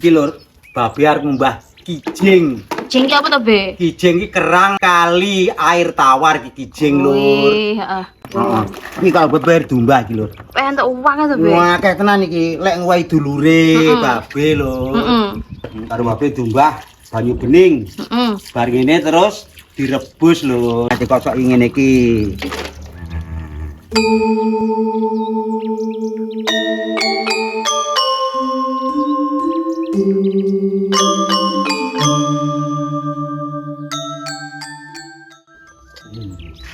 iki lur, babe arep mbah kijing. Kijing ki apa to, Be? Kijing ki kerang kali air tawar ki kijing lur. Wih, heeh. Heeh. Iki kalau bayar domba iki lur. Entuk uang to, Be? Wah, kayak tenan iki lek ngwahi dulure babe lur. Heeh. Karo babe dombah banyu bening. Heeh. Bar ngene terus direbus lho. Dikocoki ngene iki.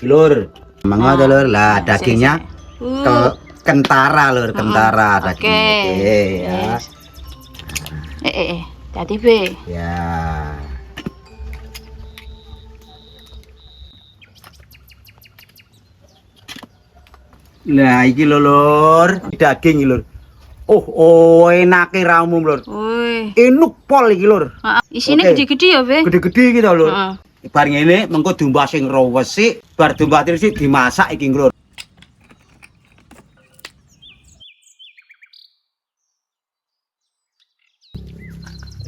Lur, mangga lur. Lah dagingnya kentara lur, kentara dagingnya. Oke, ya. Jadi, Be. Ya. Nah, iki lho lur, daging iki lur. Oh, enake ra umum lur. Wih. Enuk pol iki lur. Heeh. Isine Oke. gede-gede ya, Be? Gede-gede iki to lur. Heeh. Bar ngene mengko domba sing resik, bar domba resik dimasak iki lur.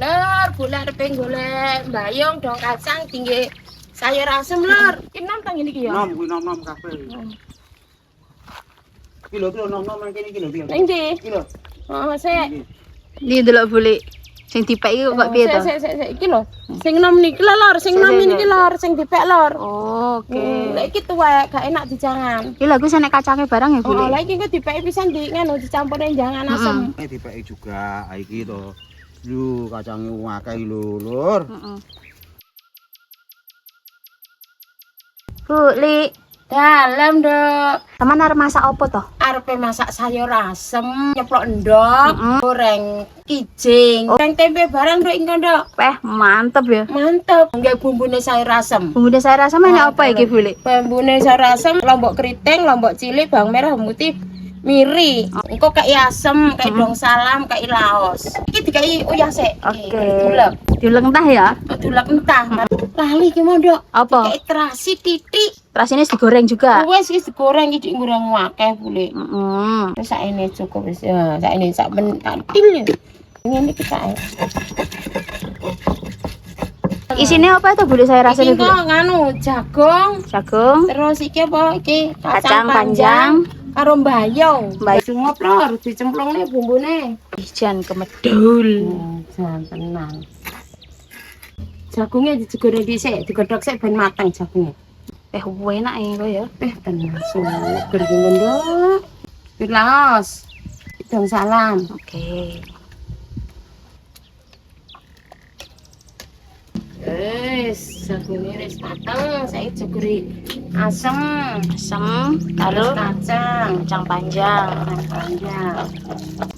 Lur, bulan arep golek mbayong dong kacang tinggi sayur asem lur. Enom tang ini ki ya. Nom kuwi nom kabeh. Kilo nom kene kilo. Ning ndi? Kilo. Oh, sik. Ini delok boleh. Sing dipek iki kok piye to? Sik iki lho. Sing enom niki lho lur, sing enom niki lur, sing dipek lur. Oh, oke. Lek iki tuwek gak enak dijangan. Iki lho aku sene kacangnya barang ya, Oh, boleh. lah iki kok dipek pisan di nganu dicampurin jangan asem. Dipeki juga iki to. Lho, kacange akeh lho, lur. Heeh. Bu, Li, Dalam, Dok. teman arep masak apa to? Arepe masak sayur asem, nyeplok endok, goreng kijing, Oh. goreng tempe barang Dok engko, Dok. Mantep ya. Mantep, nggak bumbune sayur asem. Bumbu dasar rasa mana apa iki, boleh? Bumbune sayur asem, lombok keriting, lombok cilik, bawang merah, putih, miri. Engko kayak asem, kayak dong salam, kayak laos. Iki dikai uyah sik. Oke. Dulek. Diulek entah ya. Dulek entah. Lali ki mau, Dok. Apa? Kayak terasi titik. Terus ini digoreng juga. Wes iki digoreng iki ngurang akeh bule. Heeh. Terus saene cukup wis ya, saene sak ben kantil ya. Ngene iki kae. Isinya apa itu boleh saya rasa Iki dulu? kok nganu jagung, Jagung, terus iki apa iki kacang panjang, karo mbayong. Mbayong. Cungop lor, dicemplungne bumbune. ijan kemedul. Jangan tenang. Jagungnya digoreng dhisik, digodhog sik ben mateng jagungnya. Enak ya ya. Tenang, suger iki Nduk. Firlaos. Dong salam. Oke. Jagungnya wis mateng, saya jeguri asem, Asam, terus karo kacang panjang. panjang,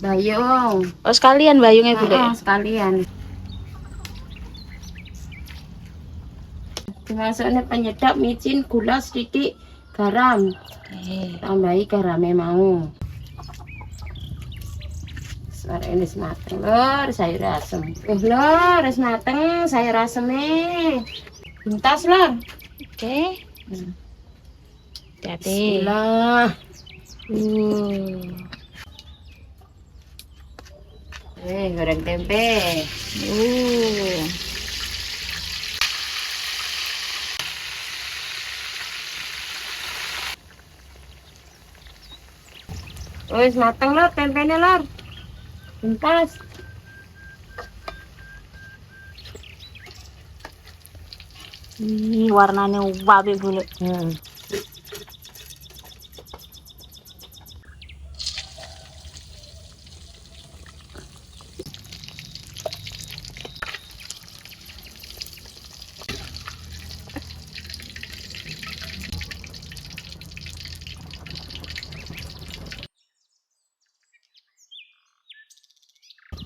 bayung, Oh sekalian bayungnya boleh. sekalian. Dimasuknya penyedap, micin, gula sedikit, garam. Oke. Tambahi garamnya mau. Suara ini mateng lor, sayur asem. Lor, wis mateng sayur asemnya. Bintas lor. Oke. Hati-hati. Bismillah. Goreng tempe. Wis mateng lor, tempenya lor. Bintas. Warnanya wabe boleh.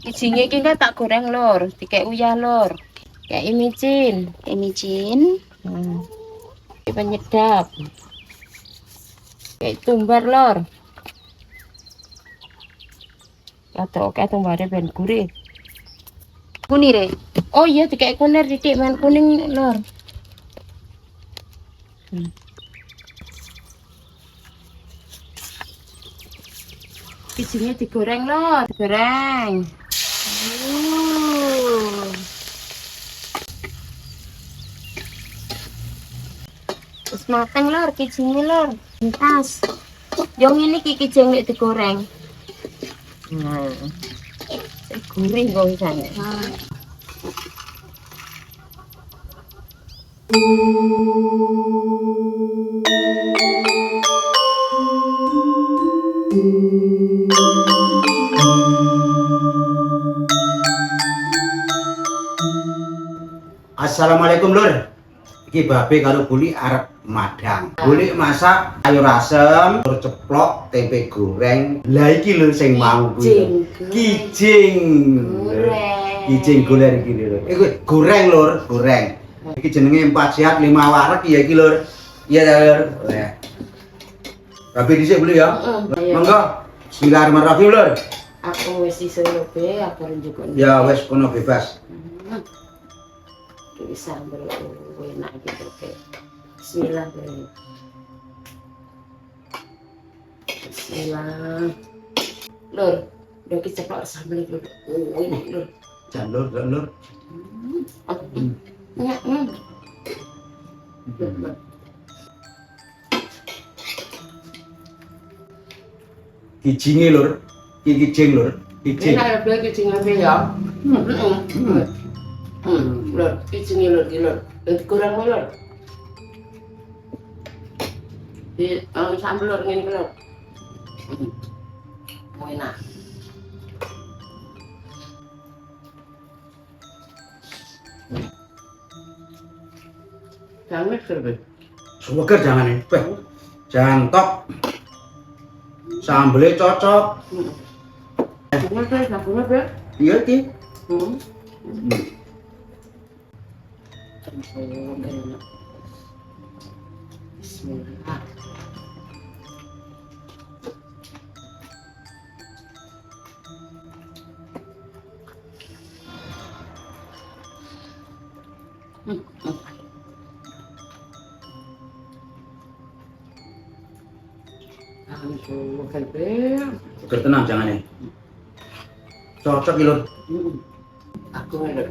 Kijinge iki tak goreng lor, dikek uyah lor. Kayak micin. Micin. Penyedap. Kayak tumbar lor. Atau kayak tumbare ben gurih. Kunir ya. Oh iya dikek kunir didik men kuning lor. Kijingnya digoreng lor, digoreng. Wis mateng lur, kijinge lur. Entas. Yo ngene iki kijing nek digoreng. Nah. Gurih kok isane. Assalamualaikum lur. Iki babe karo Buli arep madang. Buli masak sayur asem, telur ceplok, tempe goreng. Lah iki lho sing mau kuwi. Kijing. Kijing goreng iki lho. Iku goreng lur, goreng. Iki jenenge 4 sehat 5 wareg ya iki lur. Iya lur. Lah. Babe dhisik Buli ya. Monggo. Bismillahirrahmanirrahim lur. Aku wis iso be, aku njuk. Ya wis kono bebas. Ini sambal enak gitu oke. Bismillah. Bismillah. Lur, udah kita ceplok sambal itu. Oh, enak lur. Jan lur, lur. Enak. Kijinge lur. Iki kijing lur. Kijing. Enak ya kijing apa ya? Lur, kijing lur, lur. Kurang lur. Di sambal lur ngene lur. Enak. Jangan mixer, Be. Suweger jangane. Beh. Jantok. Sambelnya cocok. Sabunnya, Be. Iya, Ki. Bismillah. Suweger tenang jangane. Cocok iki lur. Aku ngelak.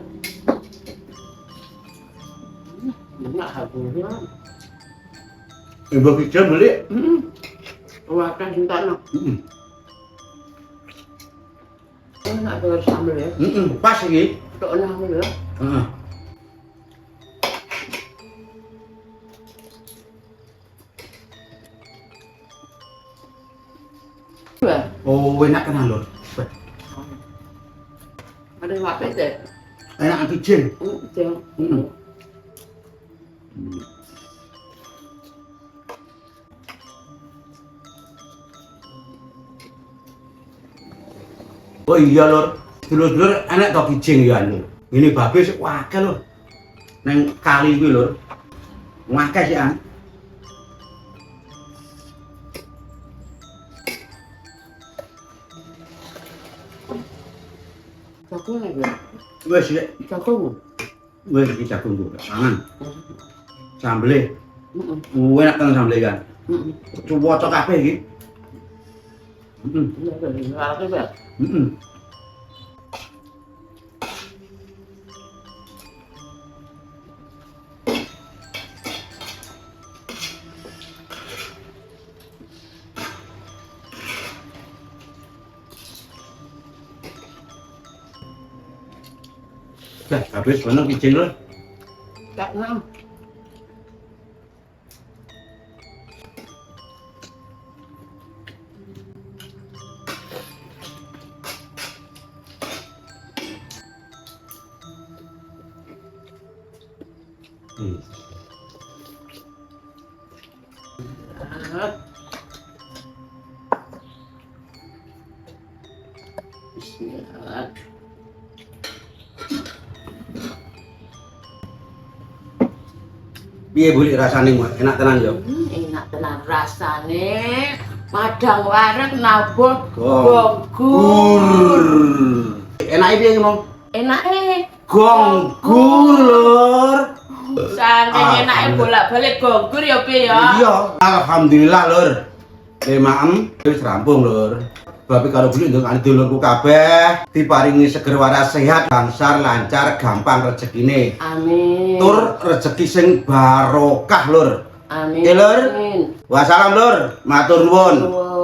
Enak habunya. Ibu kijing beli. Wakan cinta nak. Enak dengan sambal ya. Pas iki. Tok enak ya. Heeh. Oh, enak tenan lur. Ada apa itu? Enak kijing. Oh iya lur, dulur-dulur enak to kijing ya lur. Ini babe sik wakil lur. Nang kali kuwi lur. Wakil sik an. Jagung ya? Wis sik, Jagung. wis iki jagung tuh, mangan. Sambele. Enak tenan sambele kan. Cuwocok kabeh iki. Dah, habis mana kijing lur? Tak enam. Bismillah. Piye Buli rasane enak tenan yo? Enak tenan rasane. Madang wareg nabuh Gonggur. gonggur. Enake piye ngomong? Enake Gonggur lur. saking enake bolak-balik gonggur ya Pi ya. Iya, alhamdulillah lur. Maem wis rampung lur. Bapak karo Buli nduk ane dulurku kabeh diparingi seger waras sehat, langsar lancar, gampang rezekine. Amin. Tur rezeki sing barokah lur. Amin. Oke, Lur. Wassalam Lur, matur nuwun. Nuwun.